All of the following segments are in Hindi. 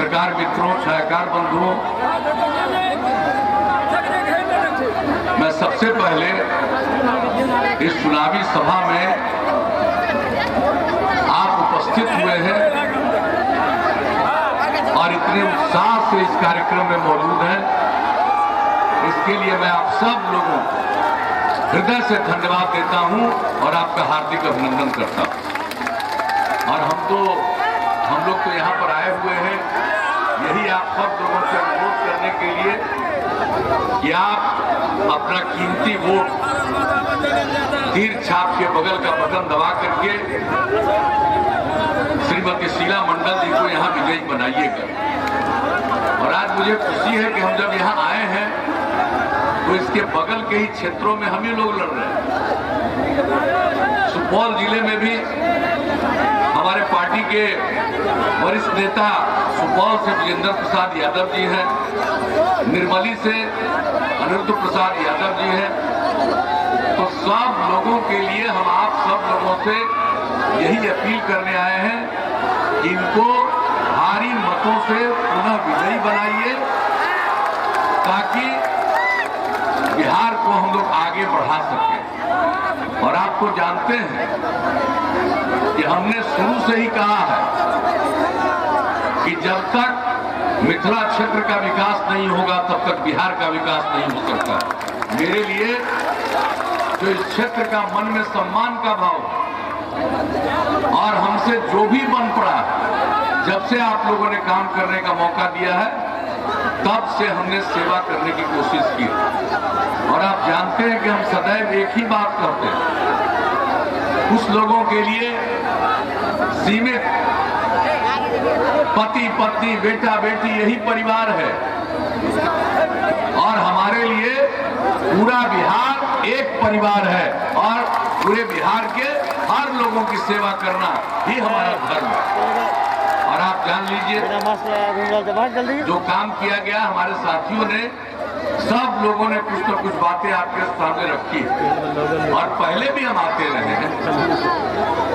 पत्रकार मित्रों, छायाकार बंधुओं, मैं सबसे पहले इस चुनावी सभा में आप उपस्थित हुए हैं और इतने उत्साह से इस कार्यक्रम में मौजूद हैं, इसके लिए मैं आप सब लोगों को हृदय से धन्यवाद देता हूं और आपका हार्दिक अभिनंदन करता हूं। और हम लोग तो यहाँ पर आए हुए हैं यही आप सब लोगों से अनुरोध करने के लिए कि आप अपना कीमती वोट तीर छाप के बगल का बटन दबा करके श्रीमती शीला मंडल जी को यहाँ विजयी बनाइएगा। और आज मुझे खुशी है कि हम जब यहाँ आए हैं तो इसके बगल के ही क्षेत्रों में हम ही लोग लड़ रहे हैं। सुपौल जिले में भी हमारे पार्टी के वरिष्ठ नेता सुपौल से विजेंद्र प्रसाद यादव जी हैं, निर्मली से अनिरुद्ध प्रसाद यादव जी हैं। तो सब लोगों के लिए हम आप सब लोगों से यही अपील करने आए हैं कि इनको भारी मतों से पुनः विजयी बनाइए ताकि बिहार को हम लोग आगे बढ़ा सकें। और आपको जानते हैं कि हमने शुरू से ही कहा है कि जब तक मिथिला क्षेत्र का विकास नहीं होगा तब तक बिहार का विकास नहीं हो सकता। मेरे लिए जो इस क्षेत्र का मन में सम्मान का भाव और हमसे जो भी बन पड़ा, जब से आप लोगों ने काम करने का मौका दिया है तब से हमने सेवा करने की कोशिश की। और आप जानते हैं कि हम सदैव एक ही बात करते हैं, कुछ लोगों के लिए सीमित पति पत्नी बेटा बेटी यही परिवार है और हमारे लिए पूरा बिहार एक परिवार है और पूरे बिहार के हर लोगों की सेवा करना ही हमारा धर्म है। और आप जान लीजिए जो काम किया गया हमारे साथियों ने, सब लोगों ने कुछ न कुछ बातें आपके सामने रखी और पहले भी हम आते रहे हैं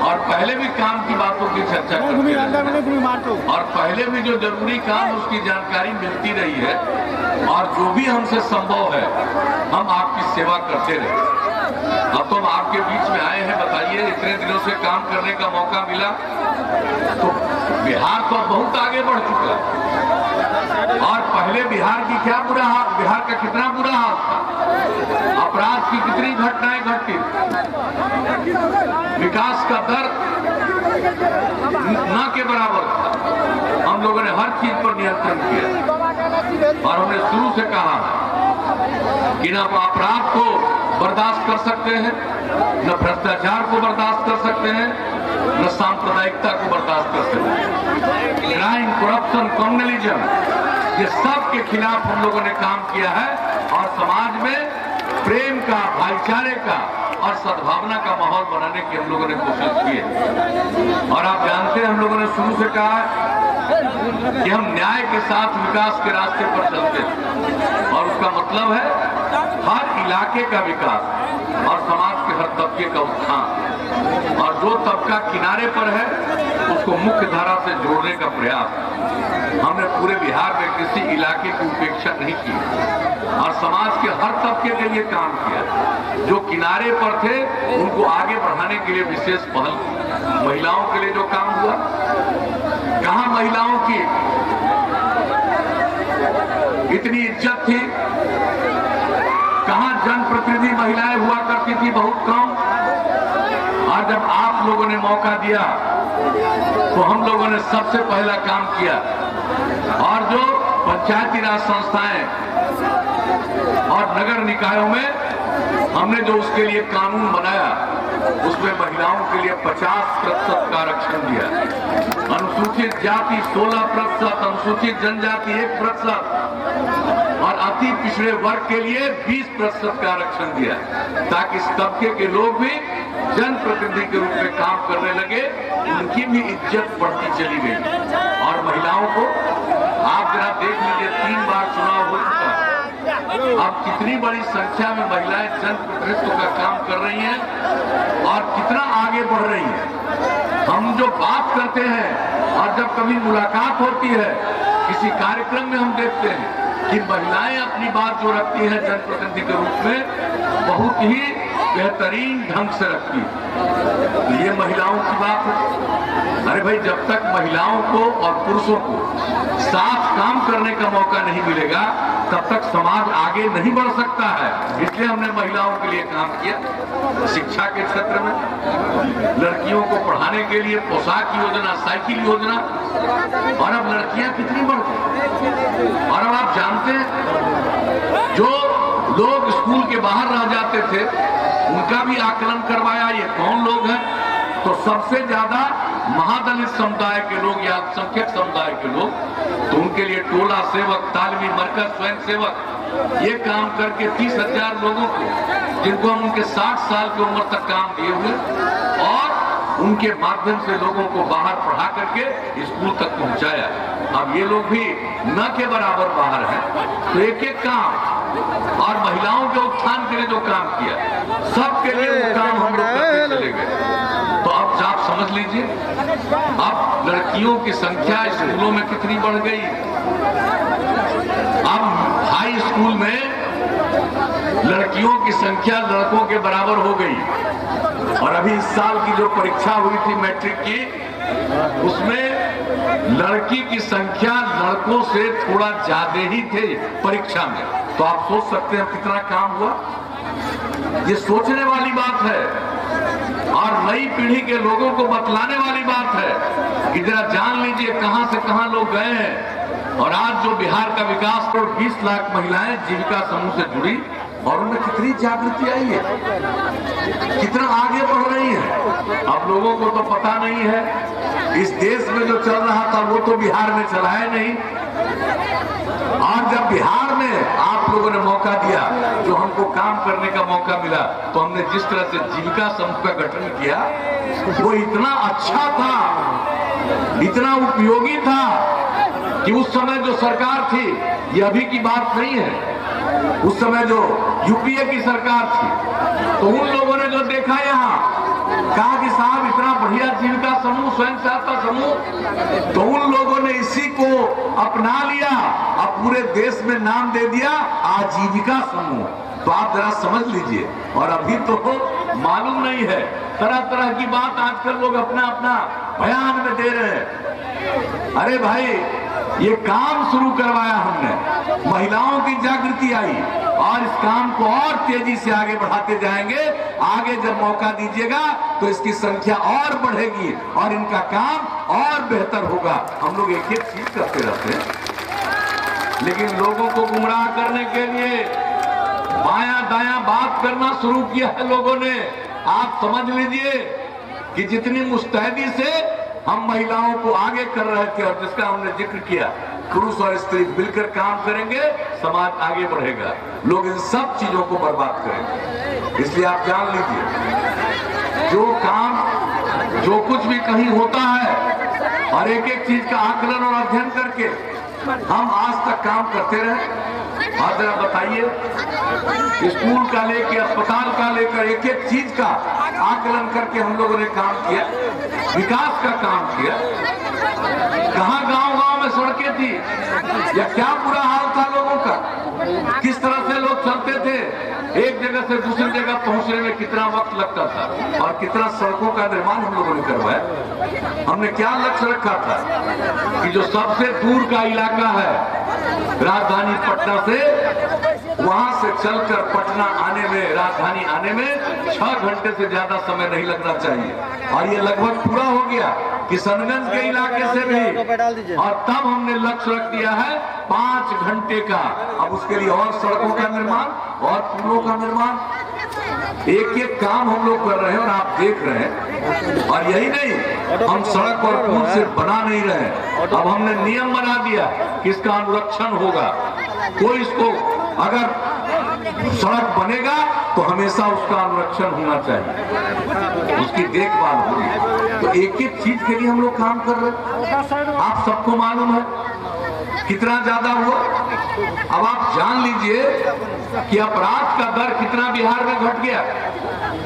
और पहले भी काम की बातों की चर्चा करते रहे हैं और पहले भी जो जरूरी काम उसकी जानकारी मिलती रही है और जो भी हमसे संभव है हम आपकी सेवा करते रहे। अब तो हम आपके बीच में आए हैं, बताइए इतने दिनों से काम करने का मौका मिला तो बिहार तो बहुत आगे बढ़ चुका है। और पहले बिहार की क्या बुरा हाल, बिहार का कितना बुरा हाल था, अपराध की कितनी घटनाएं घटी, विकास का दर न के बराबर था। हम लोगों ने हर चीज पर नियंत्रण किया और हमने शुरू से कहा कि न अपराध को बर्दाश्त कर सकते हैं, न भ्रष्टाचार को बर्दाश्त कर सकते हैं, न सांप्रदायिकता को बर्दाश्त कर सकते हैं। क्राइम, करप्शन, कम्युनलिज्म, ये सब के खिलाफ हम लोगों ने काम किया है और समाज में प्रेम का, भाईचारे का और सद्भावना का माहौल बनाने की हम लोगों ने कोशिश की है। और आप जानते हैं हम लोगों ने शुरू से कहा है कि हम न्याय के साथ विकास के रास्ते पर चलते हैं और उसका मतलब है हर इलाके का विकास और समाज के हर तबके का उत्थान और जो तबका किनारे पर है उसको मुख्य धारा से जोड़ने का प्रयास। हमने पूरे बिहार में किसी इलाके की उपेक्षा नहीं की और समाज के हर तबके के लिए काम किया। जो किनारे पर थे उनको आगे बढ़ाने के लिए विशेष पहल की। महिलाओं के लिए जो काम हुआ, कहां महिलाओं की इतनी इज्जत थी, कहां जनप्रतिनिधि महिलाएं हुआ करती थी, बहुत कम। और जब आप लोगों ने मौका दिया तो हम लोगों ने सबसे पहला काम किया और जो पंचायती राज संस्थाएं और नगर निकायों में हमने जो उसके लिए कानून बनाया उसमें महिलाओं के लिए 50% का आरक्षण दिया, अनुसूचित जाति 16%, अनुसूचित जनजाति 1% और अति पिछड़े वर्ग के लिए 20% का आरक्षण दिया ताकि इस तबके के लोग भी जनप्रतिनिधि के रूप में काम करने लगे, उनकी भी इज्जत बढ़ती चली गई। और महिलाओं को आप जरा देख लीजिए, 3 बार चुनाव हो चुका है, अब कितनी बड़ी संख्या में महिलाएं जनप्रतिनिधित्व का काम कर रही हैं और कितना आगे बढ़ रही हैं। हम जो बात करते हैं और जब कभी मुलाकात होती है किसी कार्यक्रम में हम देखते हैं कि महिलाएं अपनी बात जो रखती हैं जनप्रतिनिधि के रूप में बहुत ही बेहतरीन ढंग से रखती है। तो ये महिलाओं की बात है। अरे भाई, जब तक महिलाओं को और पुरुषों को साथ काम करने का मौका नहीं मिलेगा तब तक समाज आगे नहीं बढ़ सकता है। इसलिए हमने महिलाओं के लिए काम किया। शिक्षा के क्षेत्र में लड़कियों को पढ़ाने के लिए पोशाक योजना, साइकिल योजना, और अब लड़कियां कितनी बढ़ गई। और अब आप जानते हैं जो लोग स्कूल के बाहर रह जाते थे उनका भी आकलन करवाया। ये कौन लोग हैं? तो सबसे ज्यादा महादलित समुदाय के लोग या अल्पसंख्यक समुदाय के लोग, तो उनके लिए टोला सेवक, तालवी मरकज, स्वयं सेवक, ये काम करके 30,000 लोगों को, जिनको हम उनके 60 साल की उम्र तक काम दिए हुए, और उनके माध्यम से लोगों को बाहर पढ़ा करके स्कूल तक पहुंचाया। अब ये लोग भी न के बराबर बाहर हैं, तो एक एक काम, और महिलाओं के उत्थान के लिए जो काम किया, सबके लिए वो काम हम लोग करते चले गए। तो अब आप समझ लीजिए, अब लड़कियों की संख्या स्कूलों में कितनी बढ़ गई। अब हाई स्कूल में लड़कियों की संख्या लड़कों के बराबर हो गई। और अभी इस साल की जो परीक्षा हुई थी मैट्रिक की, उसमें लड़की की संख्या लड़कों से थोड़ा ज्यादा ही थे परीक्षा में। तो आप सोच सकते हैं कितना काम हुआ। ये सोचने वाली बात है और नई पीढ़ी के लोगों को बतलाने वाली बात है कि जरा जान लीजिए कहां से कहां लोग गए हैं। और आज जो बिहार का विकास करोड़ 20 लाख महिलाएं जीविका समूह से जुड़ी, और उनमें कितनी जागृति आई है, कितना आगे बढ़ रही है। अब लोगों को तो पता नहीं है, इस देश में जो चल रहा था वो तो बिहार में चला है नहीं। और जब बिहार में आप लोगों ने मौका दिया, जो हमको काम करने का मौका मिला, तो हमने जिस तरह से जीविका समूह का गठन किया वो इतना अच्छा था, इतना उपयोगी था कि उस समय जो सरकार थी, ये अभी की बात नहीं है, उस समय जो यूपीए की सरकार थी, तो उन लोगों ने जो देखा यहाँ, कहा कि साहब इतना बढ़िया जीविका समूह, स्वयं सहायता समूह, तो उन लोगों ने इसी को अपना लिया और पूरे देश में नाम दे दिया आजीविका समूह। तो आप जरा समझ लीजिए। और अभी तो मालूम नहीं है, तरह तरह की बात आजकल लोग अपना अपना बयान में दे रहे हैं। अरे भाई, ये काम शुरू करवाया हमने, महिलाओं की जागृति आई, और इस काम को और तेजी से आगे बढ़ाते जाएंगे। आगे जब मौका दीजिएगा तो इसकी संख्या और बढ़ेगी और इनका काम और बेहतर होगा। हम लोग एक एक चीज करते रहते हैं, लेकिन लोगों को गुमराह करने के लिए बायां दायां बात करना शुरू किया है लोगों ने। आप समझ लीजिए कि जितनी मुस्तैदी से हम महिलाओं को आगे कर रहे थे, और जिसका हमने जिक्र किया, पुरुष और स्त्री मिलकर काम करेंगे, समाज आगे बढ़ेगा। लोग इन सब चीजों को बर्बाद करेंगे। इसलिए आप जान लीजिए, जो काम, जो कुछ भी कहीं होता है, और एक एक चीज का आकलन और अध्ययन करके हम आज तक काम करते रहे। और जरा बताइए, स्कूल का लेकर अस्पताल का लेकर एक एक चीज का आकलन करके हम लोगों ने काम किया, विकास का काम किया। कहाँ गांव-गांव में सड़कें थी, या क्या बुरा हाल था लोगों का, किस तरह से लोग चलते थे, एक जगह से दूसरी जगह पहुंचने में कितना वक्त लगता था, और कितना सड़कों का निर्माण हम लोगों ने करवाया। हमने क्या लक्ष्य रखा था कि जो सबसे दूर का इलाका है राजधानी पटना से, वहां से चलकर पटना आने में, राजधानी आने में 6 घंटे से ज्यादा समय नहीं लगना चाहिए। और ये लगभग पूरा हो गया किशनगंज के इलाके से भी। और तब हमने लक्ष्य रख दिया है 5 घंटे का। अब उसके लिए और सड़कों का निर्माण और पुलों का निर्माण, एक एक काम हम लोग कर रहे हैं और आप देख रहे हैं। और यही नहीं, हम सड़क और पुल सिर्फ बना नहीं रहे, अब हमने नियम बना दिया कि इसका अनुरक्षण होगा। कोई इसको, अगर सड़क बनेगा तो हमेशा उसका अनुरक्षण होना चाहिए, उसकी देखभाल होगी। तो एक एक चीज के लिए हम लोग काम कर रहे हैं। आप सबको मालूम है कितना ज्यादा हुआ। अब आप जान लीजिए कि अपराध का दर कितना बिहार में घट गया।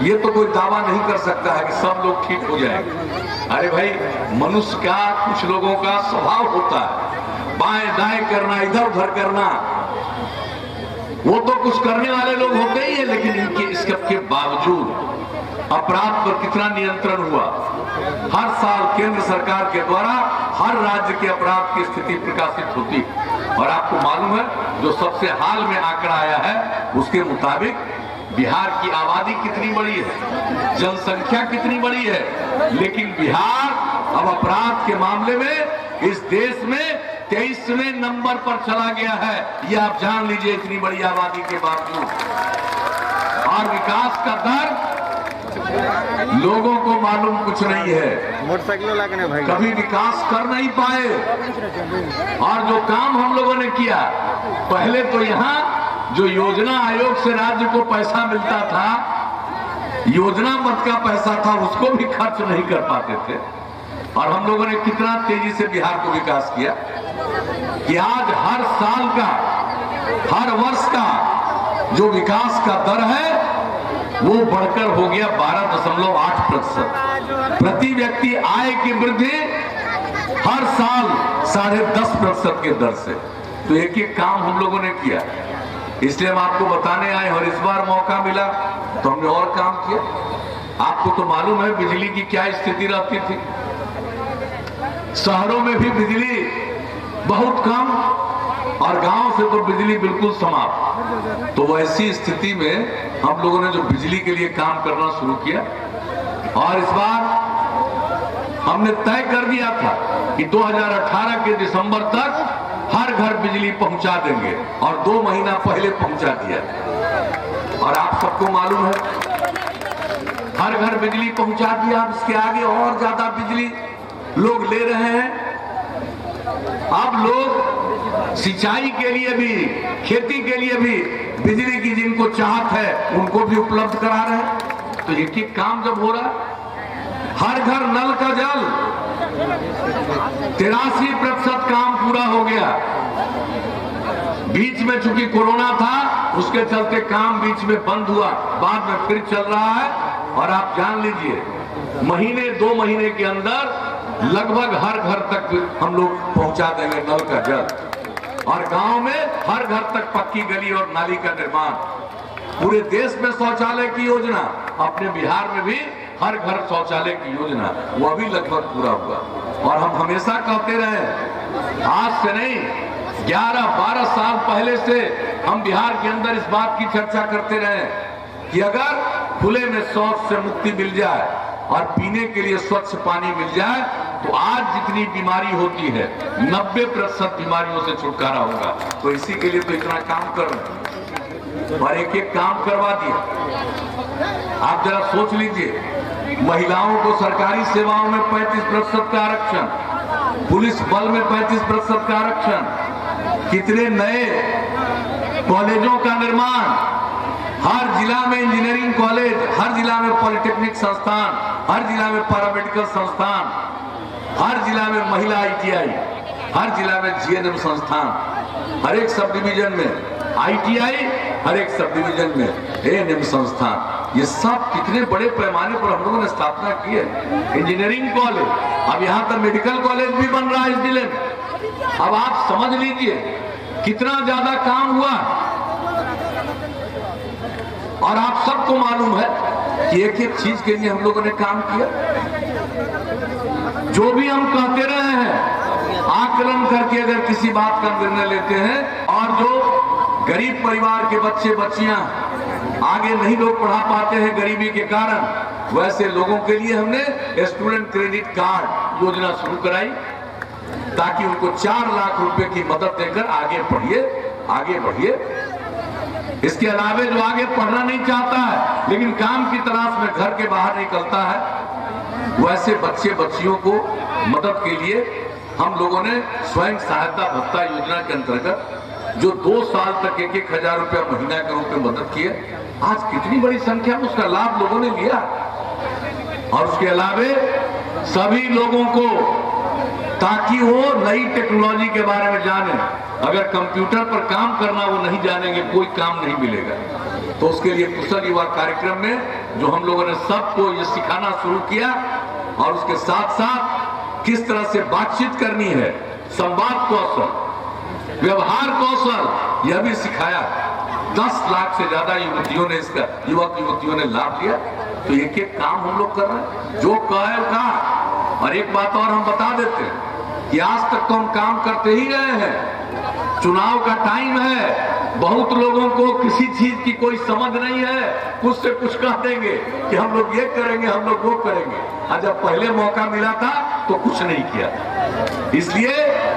ये तो कोई दावा नहीं कर सकता है कि सब लोग ठीक हो जाएंगे। अरे भाई, मनुष्य का, कुछ लोगों का स्वभाव होता है बाएं दाएं करना, इधर उधर करना। वो तो कुछ करने वाले लोग होते ही है, लेकिन इनके इसके बावजूद अपराध पर कितना नियंत्रण हुआ। हर साल केंद्र सरकार के द्वारा हर राज्य के अपराध की स्थिति प्रकाशित होती है। और आपको मालूम है, जो सबसे हाल में आंकड़ा आया है उसके मुताबिक बिहार की आबादी कितनी बड़ी है, जनसंख्या कितनी बड़ी है, लेकिन बिहार अब अपराध के मामले में इस देश में 23वें नंबर पर चला गया है। ये आप जान लीजिए, इतनी बड़ी आबादी के बावजूद। और विकास का दर लोगों को मालूम कुछ नहीं है, मोटरसाइकिल लागने भाई कभी विकास कर नहीं पाए। और जो काम हम लोगों ने किया, पहले तो यहाँ जो योजना आयोग से राज्य को पैसा मिलता था, योजना मत का पैसा था, उसको भी खर्च नहीं कर पाते थे। और हम लोगों ने कितना तेजी से बिहार को विकास किया कि आज हर साल का, हर वर्ष का जो विकास का दर है वो बढ़कर हो गया 12.8%। प्रति व्यक्ति आय की वृद्धि हर साल 10.5% के दर से। तो एक एक काम हम लोगों ने किया, इसलिए हम आपको बताने आए। और इस बार मौका मिला तो हमने और काम किया। आपको तो मालूम है बिजली की क्या स्थिति रहती थी, शहरों में भी बिजली बहुत कम और गांव से तो बिजली बिल्कुल समाप्त। तो वैसी स्थिति में हम लोगों ने जो बिजली के लिए काम करना शुरू किया, और इस बार हमने तय कर दिया था कि 2018 के दिसंबर तक हर घर बिजली पहुंचा देंगे, और 2 महीना पहले पहुंचा दिया। और आप सबको मालूम है, हर घर बिजली पहुंचा दिया। अब इसके आगे और ज्यादा बिजली लोग ले रहे हैं। अब लोग सिंचाई के लिए भी, खेती के लिए भी बिजली की जिनको चाहत है उनको भी उपलब्ध करा रहे हैं। तो एक एक काम जब हो रहा, हर घर नल का जल 83% काम पूरा हो गया। बीच में चूंकि कोरोना था, उसके चलते काम बीच में बंद हुआ, बाद में फिर चल रहा है। और आप जान लीजिए, महीने 2 महीने के अंदर लगभग हर घर तक हम लोग पहुंचा देंगे नल का जल। और गांव में हर घर तक पक्की गली और नाली का निर्माण। पूरे देश में शौचालय की योजना, अपने बिहार में भी हर घर शौचालय की योजना, वो अभी लगभग पूरा हुआ। और हम हमेशा कहते रहे, आज से नहीं 11-12 साल पहले से हम बिहार के अंदर इस बात की चर्चा करते रहे कि अगर खुले में शौच से मुक्ति मिल जाए और पीने के लिए स्वच्छ पानी मिल जाए, तो आज जितनी बीमारी होती है 90% बीमारियों से छुटकारा होगा। तो इसी के लिए तो इतना काम कर रहे हैं, और एक एक काम करवा दिया। आप जरा सोच लीजिए, महिलाओं को सरकारी सेवाओं में 35% का आरक्षण, पुलिस बल में 35% का आरक्षण, कितने नए कॉलेजों का निर्माण, हर जिला में इंजीनियरिंग कॉलेज, हर जिला में पॉलिटेक्निक संस्थान, हर जिला में पैरामेडिकल संस्थान, हर जिला में महिला ITI, हर जिला में GNM संस्थान, हर एक सब डिवीजन में ITI, हर एक सब डिवीजन में ANM संस्थान। ये सब कितने बड़े पैमाने पर हम लोगों ने स्थापना की है। इंजीनियरिंग कॉलेज, अब यहाँ तक मेडिकल कॉलेज भी बन रहा है इस जिले में। अब आप समझ लीजिए कितना ज्यादा काम हुआ। और आप सबको मालूम है कि एक एक चीज के लिए हम लोगों ने काम किया। जो भी हम कहते रहे हैं, आकलन करके अगर किसी बात का निर्णय लेते हैं, और जो गरीब परिवार के बच्चे बच्चियां आगे नहीं लोग पढ़ा पाते हैं गरीबी के कारण, वैसे लोगों के लिए हमने स्टूडेंट क्रेडिट कार्ड योजना शुरू कराई, ताकि उनको 4 लाख रुपए की मदद देकर आगे बढ़िए। इसके अलावा जो आगे पढ़ना नहीं चाहता है लेकिन काम की तलाश में घर के बाहर निकलता है, वैसे बच्चे बच्चियों को मदद के लिए हम लोगों ने स्वयं सहायता भत्ता योजना के अंतर्गत जो 2 साल तक 1-1 हजार रुपया महीना के रूप में मदद की है, आज कितनी बड़ी संख्या में उसका लाभ लोगों ने लिया। और उसके अलावा सभी लोगों को ताकि वो नई टेक्नोलॉजी के बारे में जाने। अगर कंप्यूटर पर काम करना वो नहीं जानेंगे, कोई काम नहीं मिलेगा। तो उसके लिए कुशल युवा कार्यक्रम में जो हम लोगों ने सबको ये सिखाना शुरू किया, और उसके साथ साथ किस तरह से बातचीत करनी है, संवाद कौशल, व्यवहार कौशल, यह भी सिखाया। 10 लाख से ज्यादा युवतियों ने इसका, युवक युवतियों ने लाभ लिया। तो एक एक काम हम लोग कर रहे हैं, जो कहा कहा। और एक बात और हम बता देते हैं कि आज तक तो हम काम करते ही रहे हैं। चुनाव का टाइम है, बहुत लोगों को किसी चीज की कोई समझ नहीं है, कुछ से कुछ कह देंगे कि हम लोग ये करेंगे, हम लोग वो करेंगे। और जब पहले मौका मिला था तो कुछ नहीं किया। इसलिए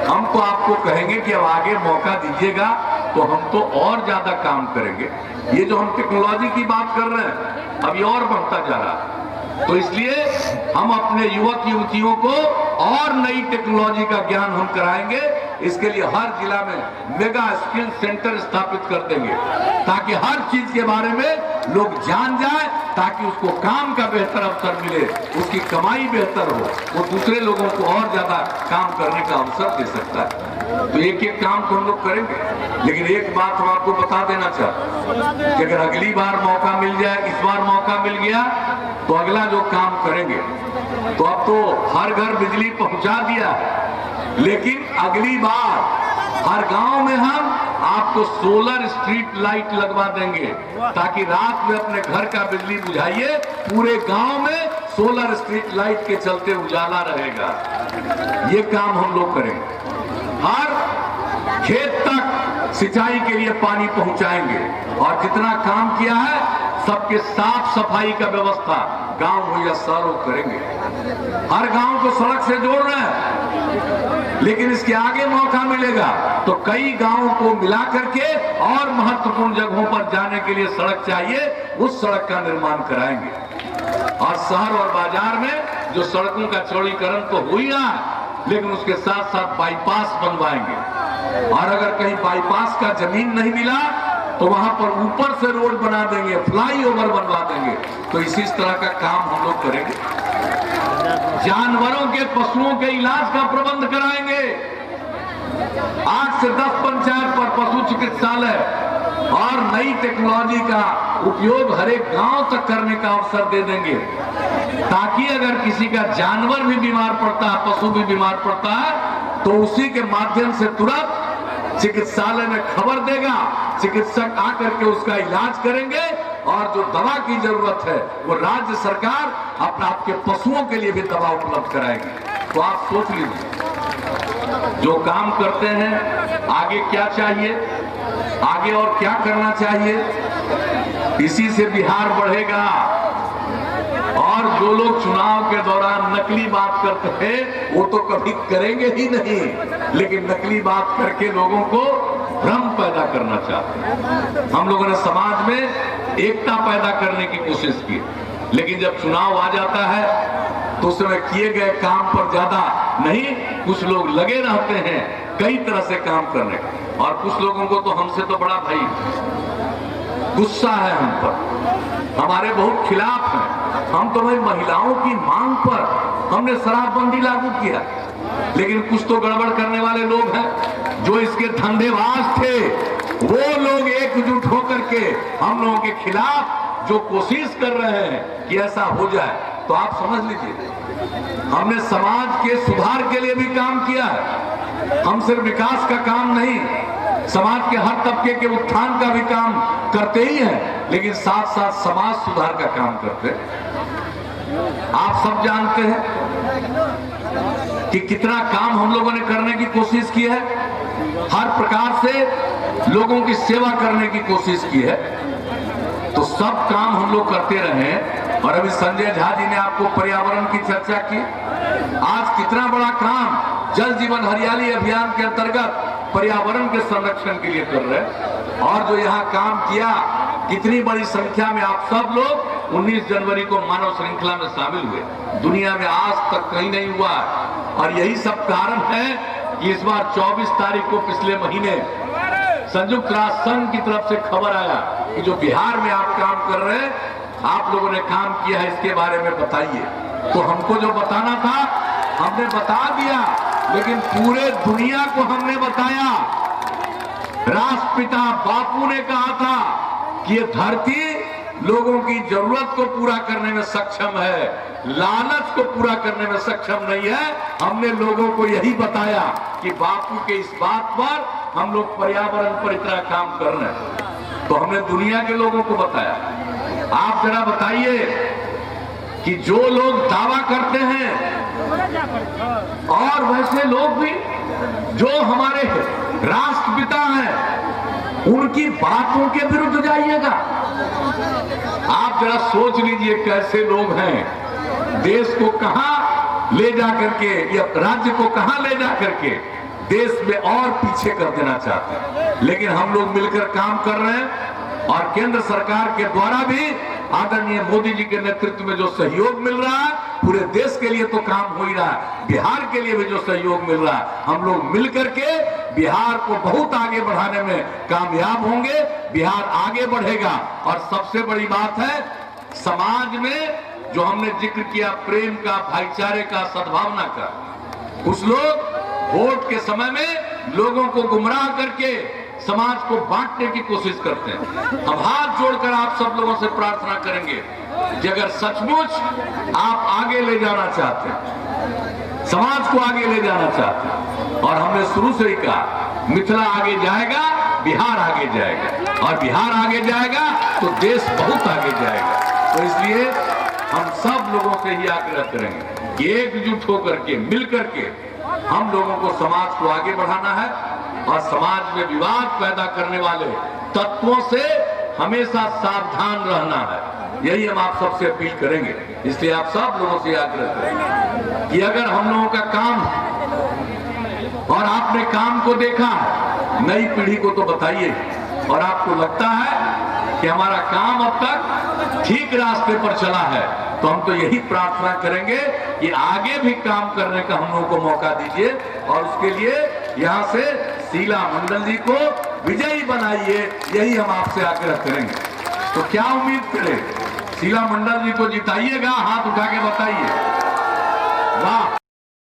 हम तो आपको कहेंगे कि अब आगे मौका दीजिएगा तो हम तो और ज्यादा काम करेंगे। ये जो हम टेक्नोलॉजी की बात कर रहे हैं अभी और बढ़ता जा रहा है। तो इसलिए हम अपने युवक युवतियों को और नई टेक्नोलॉजी का ज्ञान हम कराएंगे। इसके लिए हर जिला में मेगा स्किल सेंटर स्थापित कर देंगे, ताकि हर चीज के बारे में लोग जान जाए, ताकि उसको काम का बेहतर अवसर मिले, उसकी कमाई बेहतर हो, वो दूसरे लोगों को और ज्यादा काम करने का अवसर दे सकता है। तो एक एक काम तो हम लोग करेंगे। लेकिन एक बात हम आपको बता देना चाहते हैं कि अगर अगली बार मौका मिल जाए, इस बार मौका मिल गया, तो अगला जो काम करेंगे, तो अब तो हर घर बिजली पहुंचा दिया है, लेकिन अगली बार हर गांव में हम आपको सोलर स्ट्रीट लाइट लगवा देंगे, ताकि रात में अपने घर का बिजली बुझाइए, पूरे गांव में सोलर स्ट्रीट लाइट के चलते उजाला रहेगा। ये काम हम लोग करेंगे। हर खेत तक सिंचाई के लिए पानी पहुंचाएंगे, और जितना काम किया है सबके साफ सफाई का व्यवस्था गांव हो या शहर करेंगे। हर गांव को सड़क से जोड़ रहे हैं, लेकिन इसके आगे मौका मिलेगा तो कई गांवों को मिला करके और महत्वपूर्ण जगहों पर जाने के लिए सड़क चाहिए, उस सड़क का निर्माण कराएंगे। और शहर और बाजार में जो सड़कों का चौड़ीकरण तो हो ही रहा है, लेकिन उसके साथ साथ बाईपास बनवाएंगे। और अगर कहीं बाईपास का जमीन नहीं मिला तो वहां पर ऊपर से रोड बना देंगे, फ्लाईओवर बनवा देंगे। तो इसी तरह का काम हम लोग करेंगे। जानवरों के, पशुओं के इलाज का प्रबंध कराएंगे। 8 से 10 पंचायत पर पशु चिकित्सालय और नई टेक्नोलॉजी का उपयोग हर एक गांव तक करने का अवसर दे देंगे, ताकि अगर किसी का जानवर भी बीमार पड़ता है, पशु भी बीमार पड़ता है, तो उसी के माध्यम से तुरंत चिकित्सालय में खबर देगा, चिकित्सक आकर के उसका इलाज करेंगे, और जो दवा की जरूरत है वो राज्य सरकार अपना आपके पशुओं के लिए भी दवा उपलब्ध कराएगी। तो आप सोच लीजिए, जो काम करते हैं आगे क्या चाहिए, आगे और क्या करना चाहिए, इसी से बिहार बढ़ेगा। और जो लोग चुनाव के दौरान नकली बात करते हैं वो तो कभी करेंगे ही नहीं, लेकिन नकली बात करके लोगों को भ्रम पैदा करना चाहते हैं। हम लोगों ने समाज में एकता पैदा करने की कोशिश की, लेकिन जब चुनाव आ जाता है तो उस समय किए गए काम पर ज्यादा नहीं, कुछ लोग लगे रहते हैं कई तरह से काम करने, और कुछ लोगों को तो हमसे तो बड़ा भाई गुस्सा है हम पर, हमारे बहुत खिलाफ हैं। हम तो भाई महिलाओं की मांग पर हमने शराबबंदी लागू किया, लेकिन कुछ तो गड़बड़ करने वाले लोग हैं जो इसके धंधेबाज थे, वो लोग एकजुट होकर के हम लोगों के खिलाफ जो कोशिश कर रहे हैं कि ऐसा हो जाए। तो आप समझ लीजिए, हमने समाज के सुधार के लिए भी काम किया है। हम सिर्फ विकास का काम नहीं, समाज के हर तबके के उत्थान का भी काम करते ही हैं, लेकिन साथ साथ समाज सुधार का काम करते हैं। आप सब जानते हैं कि कितना काम हम लोगों ने करने की कोशिश की है, हर प्रकार से लोगों की सेवा करने की कोशिश की है। तो सब काम हम लोग करते रहे। और अभी संजय झा जी ने आपको पर्यावरण की चर्चा की। आज कितना बड़ा काम जल जीवन हरियाली अभियान के अंतर्गत पर्यावरण के संरक्षण के लिए कर रहे हैं। और जो यहाँ काम किया, कितनी बड़ी संख्या में आप सब लोग 19 जनवरी को मानव श्रृंखला में शामिल हुए, दुनिया में आज तक कहीं नहीं हुआ। और यही सब कारण है कि इस बार 24 तारीख को पिछले महीने संयुक्त राष्ट्र संघ की तरफ से खबर आया कि जो बिहार में आप काम कर रहे हैं, आप लोगों ने काम किया है, इसके बारे में बताइए। तो हमको जो बताना था हमने बता दिया। लेकिन पूरे दुनिया को हमने बताया। राष्ट्रपिता बापू ने कहा था कि ये धरती लोगों की जरूरत को पूरा करने में सक्षम है, लालच को पूरा करने में सक्षम नहीं है। हमने लोगों को यही बताया कि बापू के इस बात पर हम लोग पर्यावरण पर इतना काम कर रहे हैं, तो हमने दुनिया के लोगों को बताया। आप जरा बताइए कि जो लोग दावा करते हैं और वैसे लोग भी जो हमारे राष्ट्रपिता हैं उनकी बातों के विरुद्ध जाइएगा। आप जरा सोच लीजिए कैसे लोग हैं, देश को कहां ले जा करके या राज्य को कहां ले जा करके देश में और पीछे कर देना चाहते हैं। लेकिन हम लोग मिलकर काम कर रहे हैं और केंद्र सरकार के द्वारा भी आदरणीय मोदी जी के नेतृत्व में जो सहयोग मिल रहा है, पूरे देश के लिए तो काम हो ही रहा है, बिहार के लिए भी जो सहयोग मिल रहा है, हम लोग मिलकर के बिहार को बहुत आगे बढ़ाने में कामयाब होंगे। बिहार आगे बढ़ेगा। और सबसे बड़ी बात है, समाज में जो हमने जिक्र किया प्रेम का, भाईचारे का, सद्भावना का, कुछ लोग वोट के समय में लोगों को गुमराह करके समाज को बांटने की कोशिश करते हैं। अब हाथ जोड़कर आप सब लोगों से प्रार्थना करेंगे कि अगर सचमुच आप आगे ले जाना चाहते हैं, समाज को आगे ले जाना चाहते हैं, और हमने शुरू से ही कहा मिथिला आगे जाएगा, बिहार आगे जाएगा, और बिहार आगे जाएगा तो देश बहुत आगे जाएगा। तो इसलिए हम सब लोगों से ही आग्रह करेंगे कि एकजुट होकर के, मिलकर के हम लोगों को समाज को आगे बढ़ाना है और समाज में विवाद पैदा करने वाले तत्वों से हमेशा सावधान रहना है। यही हम आप सबसे अपील करेंगे। इसलिए आप सब लोगों से आग्रह करेंगे कि अगर हम लोगों का काम और आपने काम को देखा, नई पीढ़ी को तो बताइए, और आपको लगता है कि हमारा काम अब तक ठीक रास्ते पर चला है, तो हम तो यही प्रार्थना करेंगे कि आगे भी काम करने का हम लोगों को मौका दीजिए और उसके लिए यहाँ से शीला मंडल जी को विजयी बनाइए। यही हम आपसे आग्रह करेंगे। तो क्या उम्मीद करें, शीला मंडल जी को जिताइएगा, हाथ उठा के बताइए। वाह।